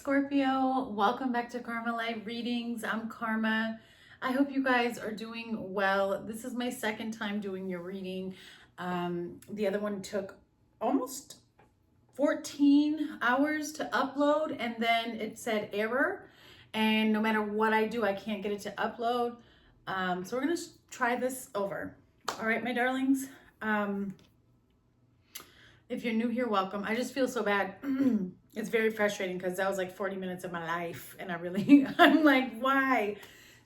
Scorpio, welcome back to Karma Live Readings. I'm Karma. I hope you guys are doing well. This is my second time doing your reading. The other one took almost 14 hours to upload, and then it said error, and no matter what I do, I can't get it to upload. So we're gonna try this over. All right, my darlings. If you're new here, welcome. I just feel so bad. It's very frustrating because that was like 40 minutes of my life, and I'm like, why?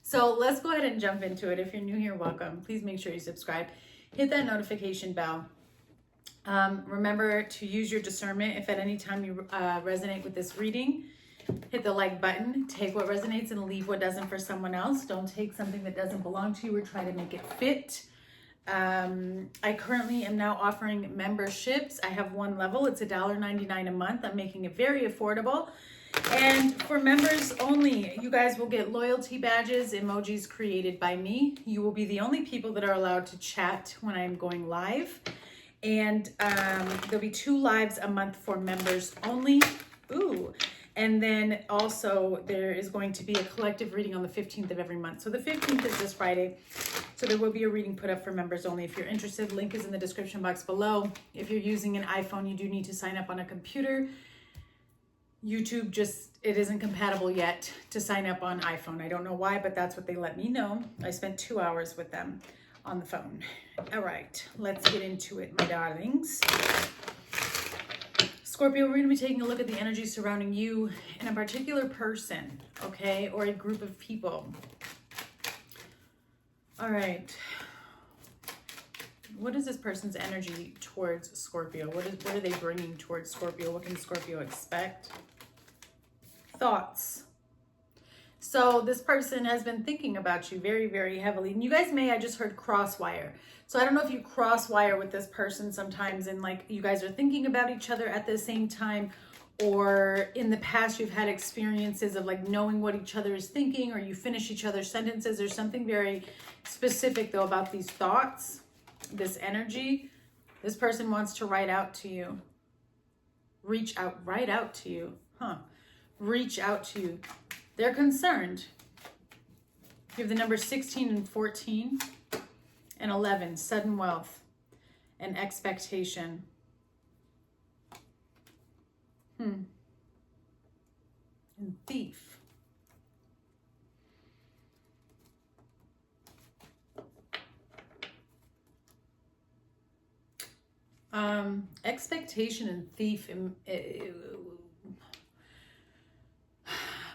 So let's go ahead and jump into it. If you're new here, welcome. Please make sure you subscribe. Hit that notification bell. Remember to use your discernment. If at any time you resonate with this reading, hit the like button. Take what resonates and leave what doesn't for someone else. Don't take something that doesn't belong to you or try to make it fit. I currently am now offering memberships. I have one level. It's $1.99 a month. I'm making it very affordable. And for members only, you guys will get loyalty badges, emojis created by me. You will be the only people that are allowed to chat when I'm going live. And there'll be 2 lives a month for members only. Ooh. And then also there is going to be a collective reading on the 15th of every month. So the 15th is this Friday. So there will be a reading put up for members only. If you're interested, link is in the description box below. If you're using an iPhone, you do need to sign up on a computer. YouTube it isn't compatible yet to sign up on iPhone. I don't know why, but that's what they let me know. I spent 2 hours with them on the phone. All right, let's get into it, my darlings. Scorpio, we're going to be taking a look at the energy surrounding you and a particular person, okay, or a group of people. All right. What is this person's energy towards Scorpio? What are they bringing towards Scorpio? What can Scorpio expect? Thoughts. So this person has been thinking about you very, very heavily. And you guys I just heard crosswire. So I don't know if you crosswire with this person sometimes and like you guys are thinking about each other at the same time, or in the past you've had experiences of like knowing what each other is thinking, or you finish each other's sentences. There's something very specific though about these thoughts, this energy. This person wants to write out to you. Write out to you. Reach out to you. They're concerned. You have the number 16 and 14 and 11, sudden wealth and expectation. And thief. Expectation and thief.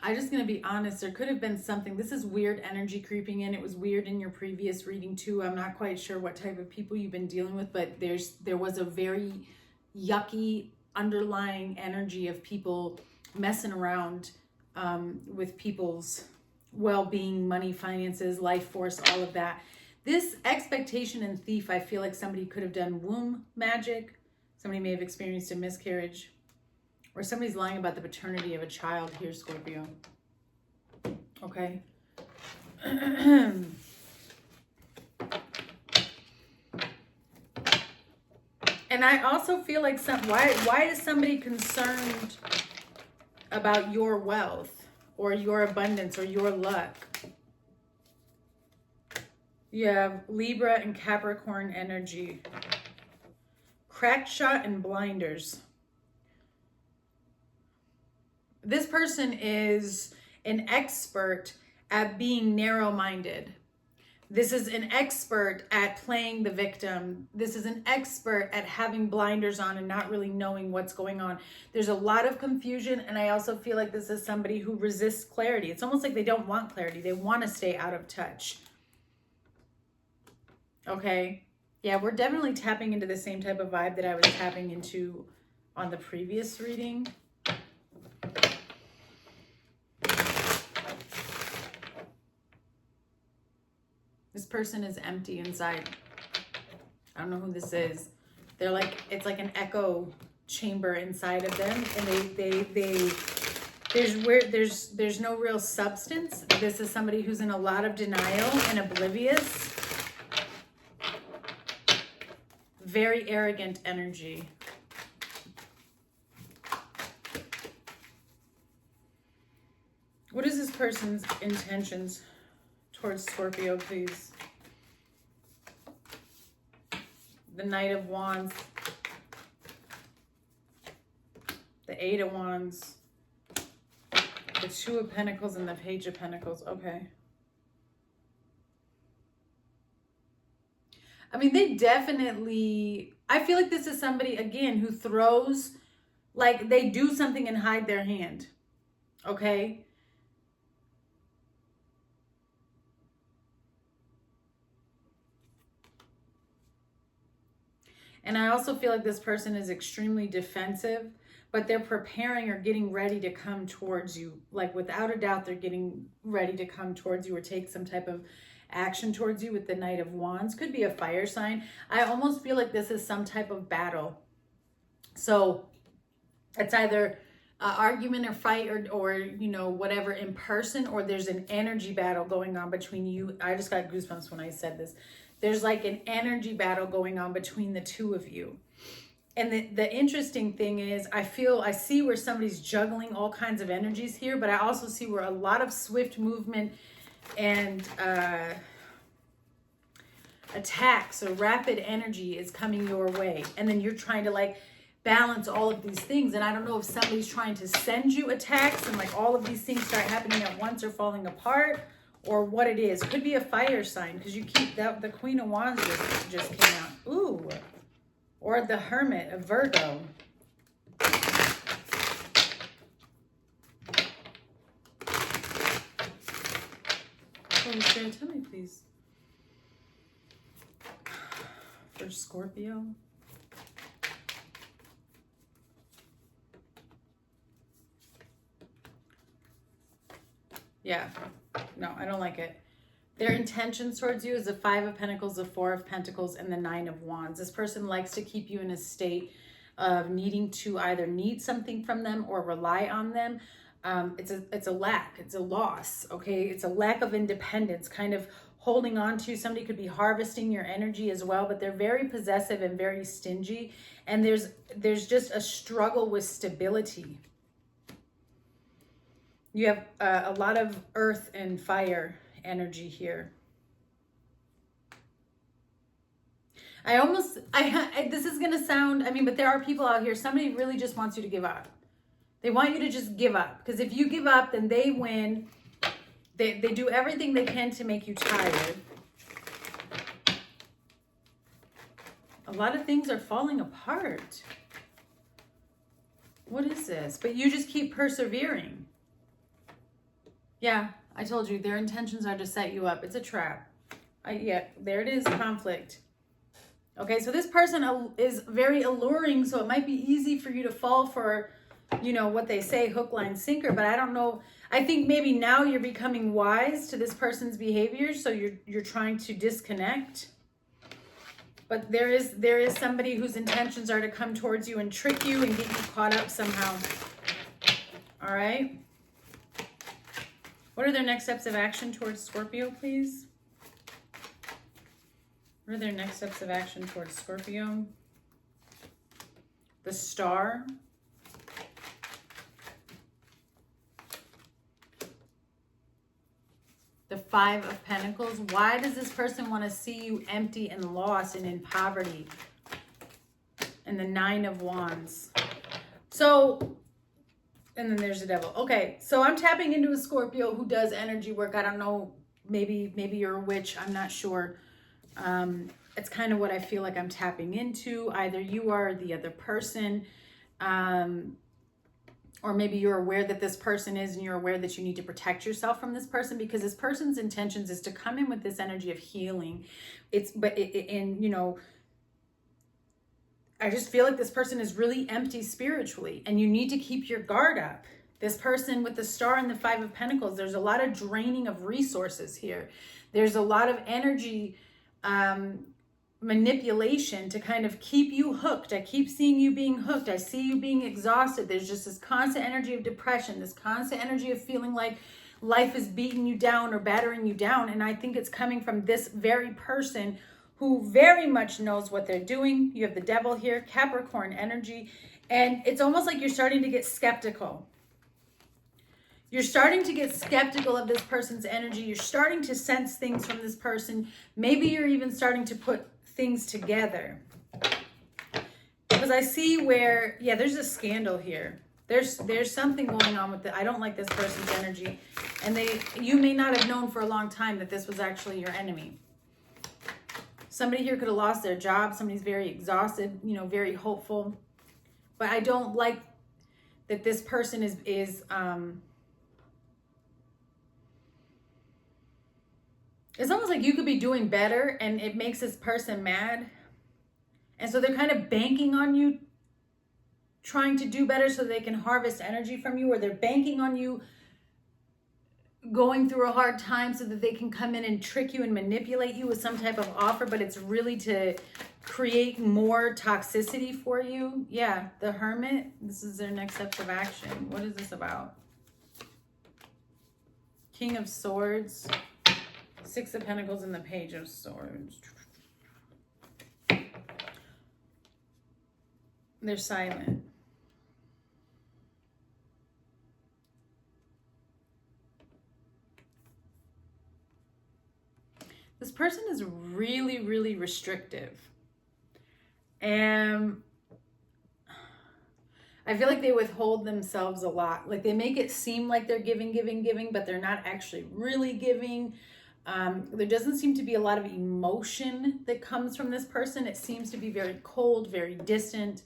I'm just going to be honest. There could have been something. This is weird energy creeping in. It was weird in your previous reading too. I'm not quite sure what type of people you've been dealing with, but there was a very yucky underlying energy of people messing around with people's well-being, money, finances, life force, all of that. This expectation and thief, I feel like somebody could have done womb magic. Somebody may have experienced a miscarriage. Or somebody's lying about the paternity of a child here, Scorpio. Okay. And I also feel like why is somebody concerned about your wealth or your abundance or your luck? You have Libra and Capricorn energy. Cracked shot and blinders. This person is an expert at being narrow-minded. This is an expert at playing the victim. This is an expert at having blinders on and not really knowing what's going on. There's a lot of confusion, and I also feel like this is somebody who resists clarity. It's almost like they don't want clarity. They want to stay out of touch. Okay? Yeah, we're definitely tapping into the same type of vibe that I was tapping into on the previous reading. This person is empty inside. I don't know who this is. They're like, it's like an echo chamber inside of them, and there's no real substance. This is somebody who's in a lot of denial and oblivious. Very arrogant energy. person's intentions towards Scorpio, please? The Knight of Wands. The Eight of Wands. The Two of Pentacles and the Page of Pentacles. Okay. I mean, they definitely... I feel like this is somebody, again, who throws... Like, they do something and hide their hand. Okay? And I also feel like this person is extremely defensive, but they're preparing or getting ready to come towards you. Like, without a doubt, they're getting ready to come towards you or take some type of action towards you with the Knight of Wands. Could be a fire sign. I almost feel like this is some type of battle. So it's either argument or fight or you know, whatever in person, or there's an energy battle going on between you. I just got goosebumps when I said this. There's like an energy battle going on between the two of you. And the interesting thing is, I see where somebody's juggling all kinds of energies here, but I also see where a lot of swift movement and attacks or rapid energy is coming your way. And then you're trying to like balance all of these things. And I don't know if somebody's trying to send you attacks and like all of these things start happening at once or falling apart, or what it is. Could be a fire sign, because you keep that, the Queen of Wands just came out. Ooh. Or the Hermit of Virgo. Holy Spirit, tell me please. For Scorpio. Yeah. No, I don't like it. Their intentions towards you is the Five of Pentacles, the Four of Pentacles, and the Nine of Wands. This person likes to keep you in a state of needing to either need something from them or rely on them. It's a lack. It's a loss, okay? It's a lack of independence, kind of holding on to. Somebody could be harvesting your energy as well, but they're very possessive and very stingy. And there's just a struggle with stability. You have a lot of earth and fire energy here. This is gonna sound, I mean, but there are people out here, somebody really just wants you to give up. They want you to just give up, because if you give up, then they win. They do everything they can to make you tired. A lot of things are falling apart. What is this? But you just keep persevering. Yeah, I told you, their intentions are to set you up. It's a trap. Yeah, there it is, conflict. Okay, so this person is very alluring, so it might be easy for you to fall for, you know, what they say, hook, line, sinker, but I don't know. I think maybe now you're becoming wise to this person's behavior, so you're trying to disconnect. But there is somebody whose intentions are to come towards you and trick you and get you caught up somehow. All right? What are their next steps of action towards Scorpio, please? What are their next steps of action towards Scorpio? The Star. The Five of Pentacles. Why does this person want to see you empty and lost and in poverty? And the Nine of Wands. So... and then there's the Devil. Okay, so I'm tapping into a Scorpio who does energy work. I don't know, maybe you're a witch. I'm not sure. It's kind of what I feel like I'm tapping into. Either you are the other person, or maybe you're aware that this person is, and you're aware that you need to protect yourself from this person, because this person's intentions is to come in with this energy of healing. And you know, I just feel like this person is really empty spiritually, and you need to keep your guard up. This person with the Star and the Five of Pentacles, there's a lot of draining of resources here. There's a lot of energy manipulation to kind of keep you hooked. I keep seeing you being hooked. I see you being exhausted. There's just this constant energy of depression, this constant energy of feeling like life is beating you down or battering you down. And I think it's coming from this very person who very much knows what they're doing. You have the Devil here, Capricorn energy, and it's almost like you're starting to get skeptical. You're starting to get skeptical of this person's energy. You're starting to sense things from this person. Maybe you're even starting to put things together. Because I see where, yeah, there's a scandal here. There's something going on with it. I don't like this person's energy. And you may not have known for a long time that this was actually your enemy. Somebody here could have lost their job. Somebody's very exhausted, you know, very hopeful. But I don't like that this person is it's almost like you could be doing better and it makes this person mad. And so they're kind of banking on you trying to do better so they can harvest energy from you, or they're banking on you going through a hard time so that they can come in and trick you and manipulate you with some type of offer, but it's really to create more toxicity for you. Yeah, the Hermit, this is their next steps of action. What is this about? King of Swords, Six of Pentacles, and the Page of Swords. They're silent. This person is really, really restrictive. And I feel like they withhold themselves a lot. Like they make it seem like they're giving, but they're not actually really giving. There doesn't seem to be a lot of emotion that comes from this person. It seems to be very cold, very distant.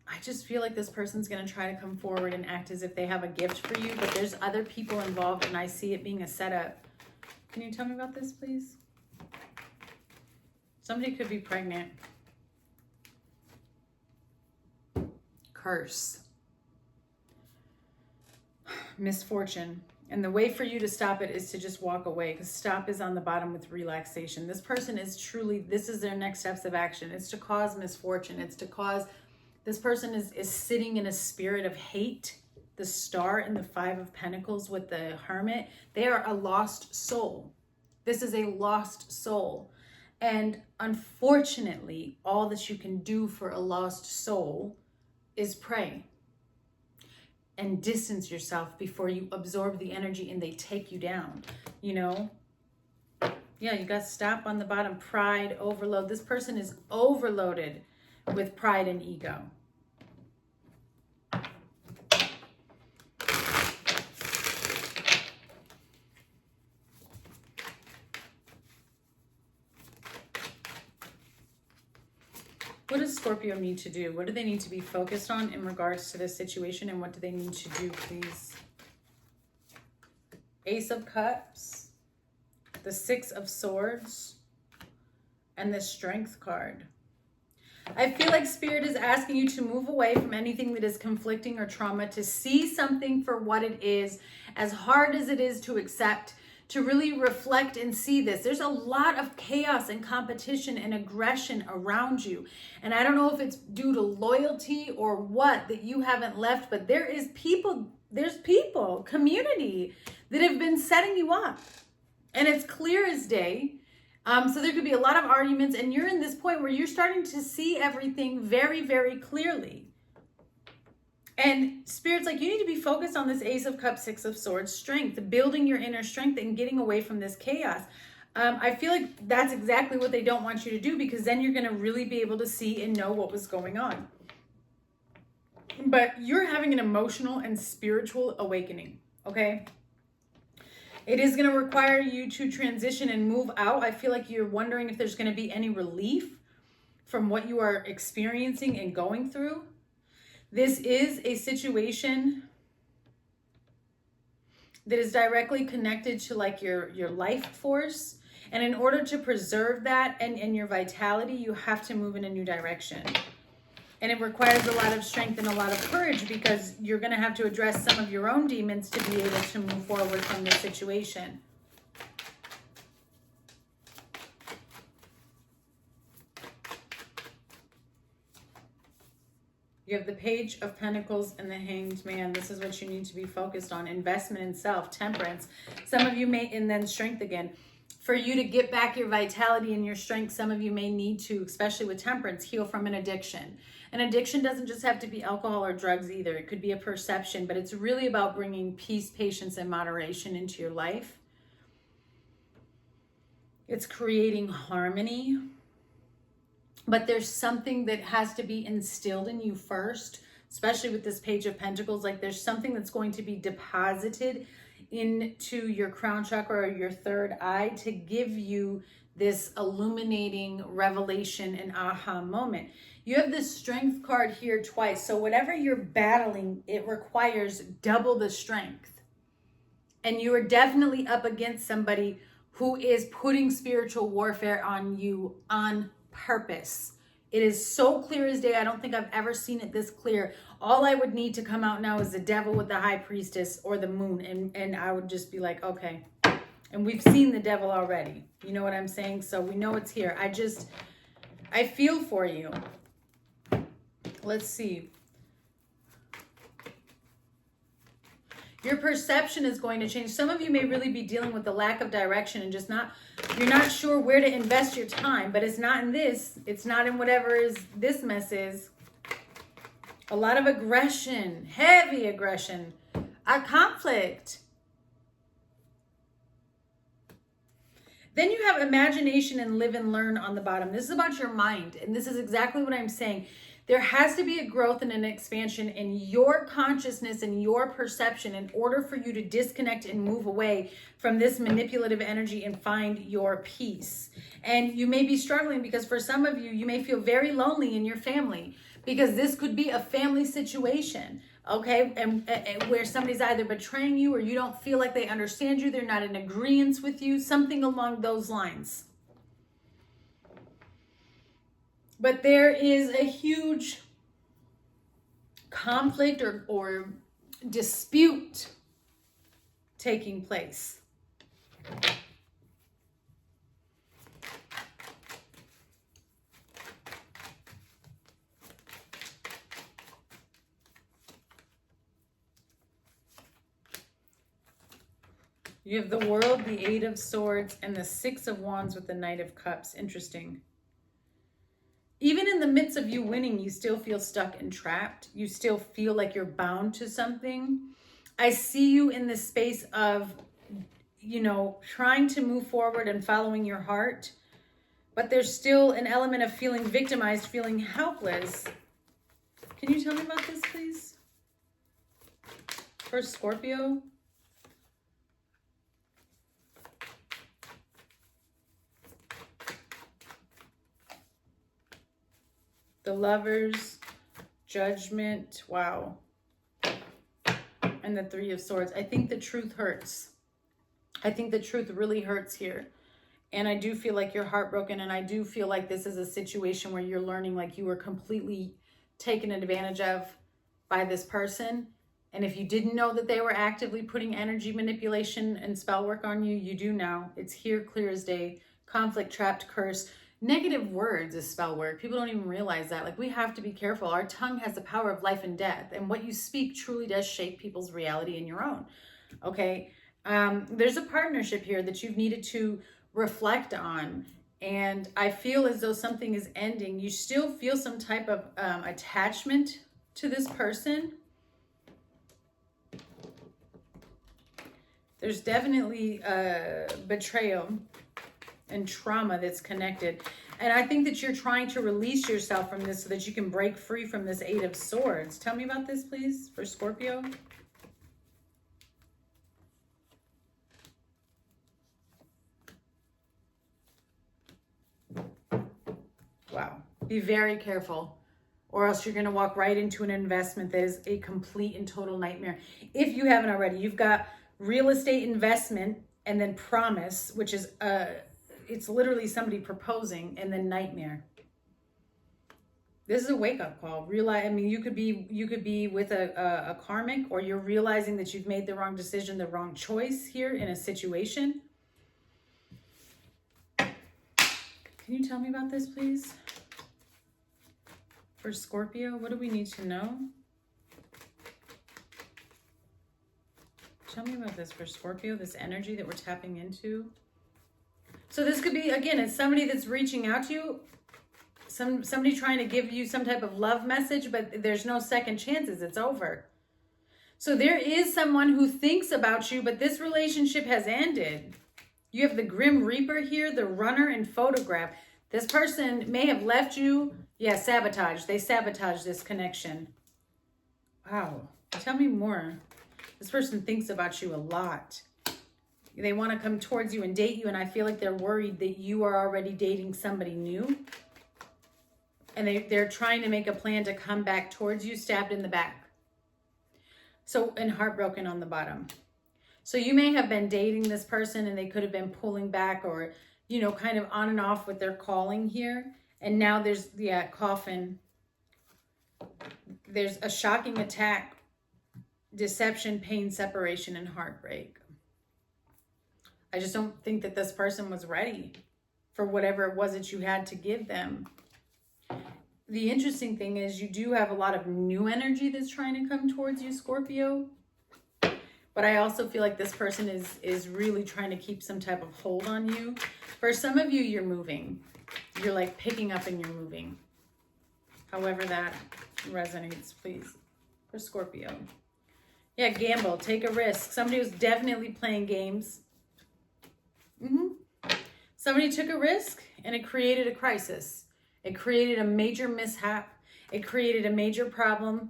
I just feel like this person's going to try to come forward and act as if they have a gift for you, but there's other people involved and I see it being a setup. Can you tell me about this, please? Somebody could be pregnant. Curse. Misfortune. And the way for you to stop it is to just walk away, because stop is on the bottom with relaxation. This person is truly, this is their next steps of action. It's to cause misfortune. It's to cause, this person is sitting in a spirit of hate. The Star and the Five of Pentacles with the Hermit. They are a lost soul. This is a lost soul. And unfortunately, all that you can do for a lost soul is pray. And distance yourself before you absorb the energy and they take you down, you know? Yeah, you got stop on the bottom, pride, overload. This person is overloaded with pride and ego. What does Scorpio need to do? What do they need to be focused on in regards to this situation? And what do they need to do, please? Ace of Cups, the Six of Swords, and the Strength card. I feel like Spirit is asking you to move away from anything that is conflicting or trauma, to see something for what it is, as hard as it is to accept, to really reflect and see this. There's a lot of chaos and competition and aggression around you. And I don't know if it's due to loyalty or what that you haven't left, but there's people, community that have been setting you up. And it's clear as day. So there could be a lot of arguments, and you're in this point where you're starting to see everything very, very clearly. And Spirit's like, you need to be focused on this Ace of Cups, Six of Swords, strength, building your inner strength and getting away from this chaos. I feel like that's exactly what they don't want you to do, because then you're going to really be able to see and know what was going on. But you're having an emotional and spiritual awakening, okay? It is going to require you to transition and move out. I feel like you're wondering if there's going to be any relief from what you are experiencing and going through. This is a situation that is directly connected to like your life force. And in order to preserve that and your vitality, you have to move in a new direction. And it requires a lot of strength and a lot of courage, because you're going to have to address some of your own demons to be able to move forward from this situation. You have the Page of Pentacles and the Hanged Man. This is what you need to be focused on. Investment in self, temperance. Some of you may, and then strength again. For you to get back your vitality and your strength, some of you may need to, especially with temperance, heal from an addiction. An addiction doesn't just have to be alcohol or drugs either. It could be a perception, but it's really about bringing peace, patience, and moderation into your life. It's creating harmony. But there's something that has to be instilled in you first, especially with this Page of Pentacles. Like there's something that's going to be deposited into your crown chakra or your third eye to give you this illuminating revelation and aha moment. You have this strength card here twice. So whatever you're battling, it requires double the strength. And you are definitely up against somebody who is putting spiritual warfare on you on purpose. It is so clear as day. I don't think I've ever seen it this clear. All I would need to come out now is the devil with the high priestess or the moon. And I would just be like, okay. And we've seen the devil already. You know what I'm saying? So we know it's here. I feel for you. Let's see. Your perception is going to change. Some of you may really be dealing with the lack of direction and just you're not sure where to invest your time, but it's not in this. It's not in whatever is this mess is. A lot of aggression, heavy aggression, a conflict. Then you have imagination and live and learn on the bottom. This is about your mind, and this is exactly what I'm saying. There has to be a growth and an expansion in your consciousness and your perception in order for you to disconnect and move away from this manipulative energy and find your peace. And you may be struggling because for some of you, you may feel very lonely in your family because this could be a family situation, okay? And where somebody's either betraying you or you don't feel like they understand you, they're not in agreement with you, something along those lines. But there is a huge conflict or dispute taking place. You have the World, the Eight of Swords, and the Six of Wands with the Knight of Cups. Interesting. Even in the midst of you winning, you still feel stuck and trapped. You still feel like you're bound to something. I see you in this space of, trying to move forward and following your heart. But there's still an element of feeling victimized, feeling helpless. Can you tell me about this, please? For Scorpio. The Lovers, Judgment, wow. And the Three of Swords. I think the truth hurts. I think the truth really hurts here. And I do feel like you're heartbroken, and I do feel like this is a situation where you're learning like you were completely taken advantage of by this person. And if you didn't know that they were actively putting energy manipulation and spell work on you, you do now. It's here clear as day. Conflict, trapped, curse. Negative words is spell work. People don't even realize that. Like, we have to be careful. Our tongue has the power of life and death. And what you speak truly does shape people's reality and your own. Okay? There's a partnership here that you've needed to reflect on. And I feel as though something is ending. You still feel some type of attachment to this person. There's definitely betrayal and trauma that's connected. And I think that you're trying to release yourself from this so that you can break free from this Eight of Swords. Tell me about this, please, for Scorpio. Wow. Be very careful, or else you're going to walk right into an investment that is a complete and total nightmare. If you haven't already, you've got real estate investment and then promise, which is it's literally somebody proposing, and then nightmare. This is a wake-up call. Realize, I mean, you could be with a karmic, or you're realizing that you've made the wrong decision, the wrong choice here in a situation. Can you tell me about this, please? For Scorpio, what do we need to know? Tell me about this for Scorpio, this energy that we're tapping into. So this could be, again, it's somebody that's reaching out to you, somebody trying to give you some type of love message, but there's no second chances. It's over. So there is someone who thinks about you, but this relationship has ended. You have the Grim Reaper here, the Runner, and Photograph. This person may have left you. Yeah, sabotage. They sabotage this connection. Wow. Tell me more. This person thinks about you a lot. They want to come towards you and date you, and I feel like they're worried that you are already dating somebody new. And they're trying to make a plan to come back towards you, stabbed in the back. So, and heartbroken on the bottom. So you may have been dating this person and they could have been pulling back or, you know, kind of on and off with their calling here. And now there's, yeah, coffin. There's a shocking attack, deception, pain, separation, and heartbreak. I just don't think that this person was ready for whatever it was that you had to give them. The interesting thing is you do have a lot of new energy that's trying to come towards you, Scorpio. But I also feel like this person is really trying to keep some type of hold on you. For some of you, you're moving. You're like picking up and you're moving. However that resonates, please. For Scorpio. Yeah, gamble. Take a risk. Somebody was definitely playing games. Somebody took a risk and it created a crisis. It created a major mishap. It created a major problem.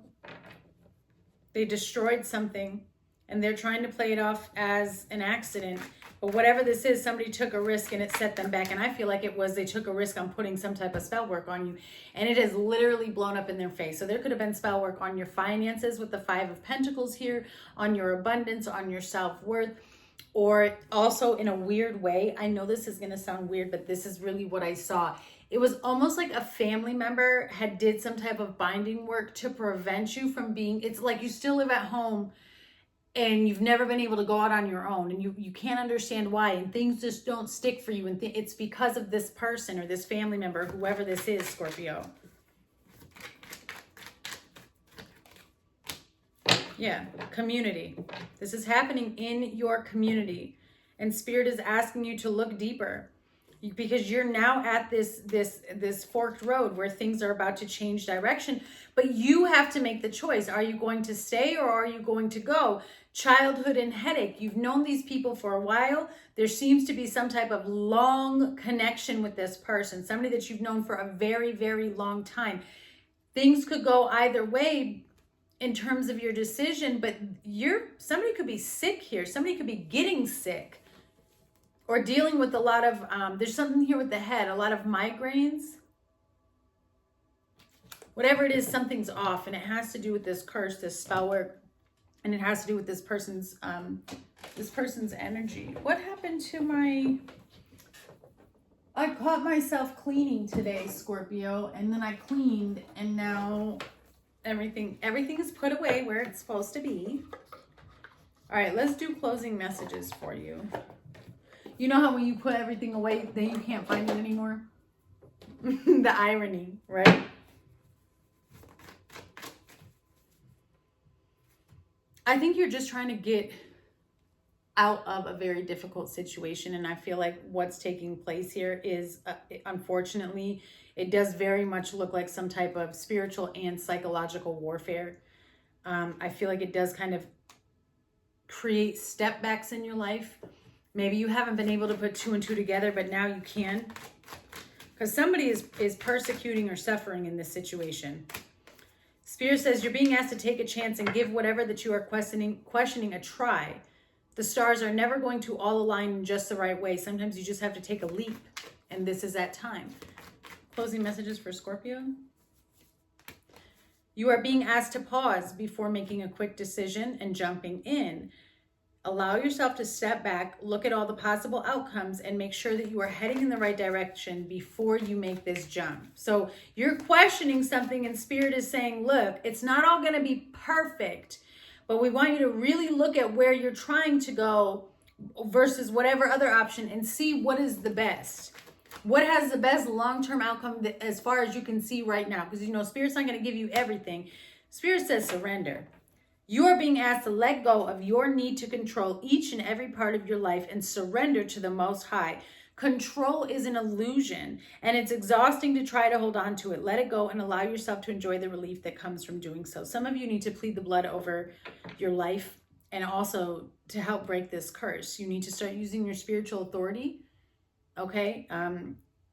They destroyed something. And they're trying to play it off as an accident. But whatever this is, somebody took a risk and it set them back. And I feel like it was they took a risk on putting some type of spell work on you. And it has literally blown up in their face. So there could have been spell work on your finances with the 5 of Pentacles here, on your abundance, on your self-worth. Or also in a weird way, I know this is going to sound weird, but this is really what I saw. It was almost like a family member had did some type of binding work to prevent you from being, it's like you still live at home and you've never been able to go out on your own and you can't understand why and things just don't stick for you. And it's because of this person or this family member, whoever this is, Scorpio. Yeah, community. This is happening in your community. And Spirit is asking you to look deeper. Because you're now at this forked road where things are about to change direction, but you have to make the choice. Are you going to stay or are you going to go? Childhood and headache. You've known these people for a while. There seems to be some type of long connection with this person, somebody that you've known for a very, very long time. Things could go either way in terms of your decision, but somebody could be sick here. Somebody could be getting sick. Or dealing with a lot of, there's something here with the head, a lot of migraines. Whatever it is, something's off. And it has to do with this curse, this spell work. And it has to do with this person's energy. What happened to I caught myself cleaning today, Scorpio. And then I cleaned and now everything is put away where it's supposed to be. All right, let's do closing messages for you. You know how when you put everything away, then you can't find it anymore? The irony, right? I think you're just trying to get out of a very difficult situation. And I feel like what's taking place here is, unfortunately, it does very much look like some type of spiritual and psychological warfare. I feel like it does kind of create step backs in your life. Maybe you haven't been able to put 2 and 2 together, but now you can. Because somebody is persecuting or suffering in this situation. Spirit says you're being asked to take a chance and give whatever that you are questioning a try. The stars are never going to all align in just the right way. Sometimes you just have to take a leap. And this is that time. Closing messages for Scorpio. You are being asked to pause before making a quick decision and jumping in. Allow yourself to step back, look at all the possible outcomes, and make sure that you are heading in the right direction before you make this jump. So you're questioning something and Spirit is saying, look, it's not all going to be perfect, but we want you to really look at where you're trying to go versus whatever other option and see what is the best. What has the best long-term outcome as far as you can see right now? Because, you know, Spirit's not going to give you everything. Spirit says surrender. You are being asked to let go of your need to control each and every part of your life and surrender to the Most High. Control is an illusion, and it's exhausting to try to hold on to it. Let it go and allow yourself to enjoy the relief that comes from doing so. Some of you need to plead the blood over your life, and also to help break this curse. You need to start using your spiritual authority, okay?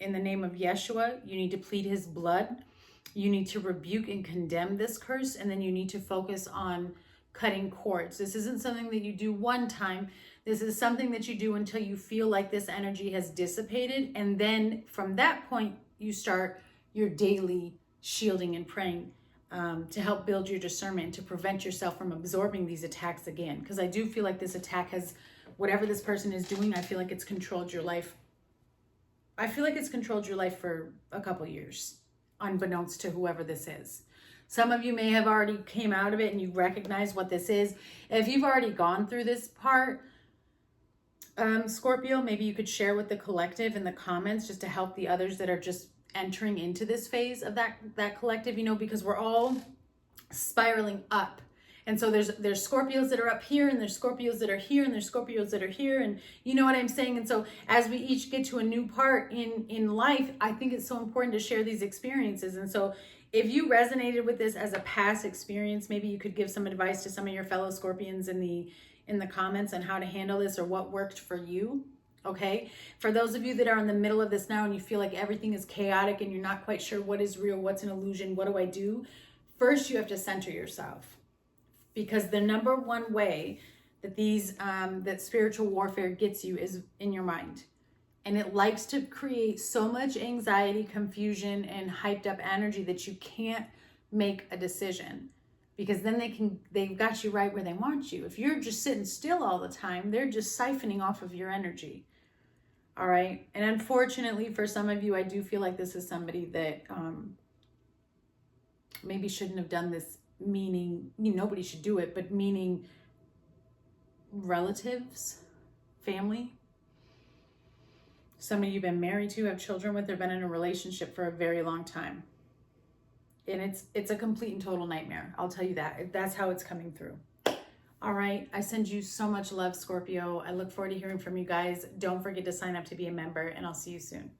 In the name of Yeshua, you need to plead his blood. You need to rebuke and condemn this curse, and then you need to focus on cutting cords. This isn't something that you do one time. This is something that you do until you feel like this energy has dissipated. And then from that point, you start your daily shielding and praying to help build your discernment, to prevent yourself from absorbing these attacks again. Because I do feel like this attack has, whatever this person is doing, I feel like it's controlled your life. I feel like it's controlled your life for a couple years, unbeknownst to whoever this is. Some of you may have already came out of it and you recognize what this is. If you've already gone through this part, Scorpio, maybe you could share with the collective in the comments just to help the others that are just entering into this phase of that collective, you know, because we're all spiraling up. And so there's Scorpios that are up here, and there's Scorpios that are here, and there's Scorpios that are here, and you know what I'm saying? And so as we each get to a new part in life, I think it's so important to share these experiences. And so if you resonated with this as a past experience, maybe you could give some advice to some of your fellow Scorpions in the comments on how to handle this or what worked for you. Okay, for those of you that are in the middle of this now and you feel like everything is chaotic and you're not quite sure what is real, what's an illusion, what do I do? First, you have to center yourself, because the number one way that that spiritual warfare gets you is in your mind. And it likes to create so much anxiety, confusion, and hyped up energy that you can't make a decision, because then they've got you right where they want you. If you're just sitting still all the time, they're just siphoning off of your energy. All right. And unfortunately for some of you, I do feel like this is somebody that maybe shouldn't have done this, meaning nobody should do it, but meaning relatives, family, somebody you've been married to, have children with, or been in a relationship for a very long time. And it's a complete and total nightmare. I'll tell you that. That's how it's coming through. All right. I send you so much love, Scorpio. I look forward to hearing from you guys. Don't forget to sign up to be a member, and I'll see you soon.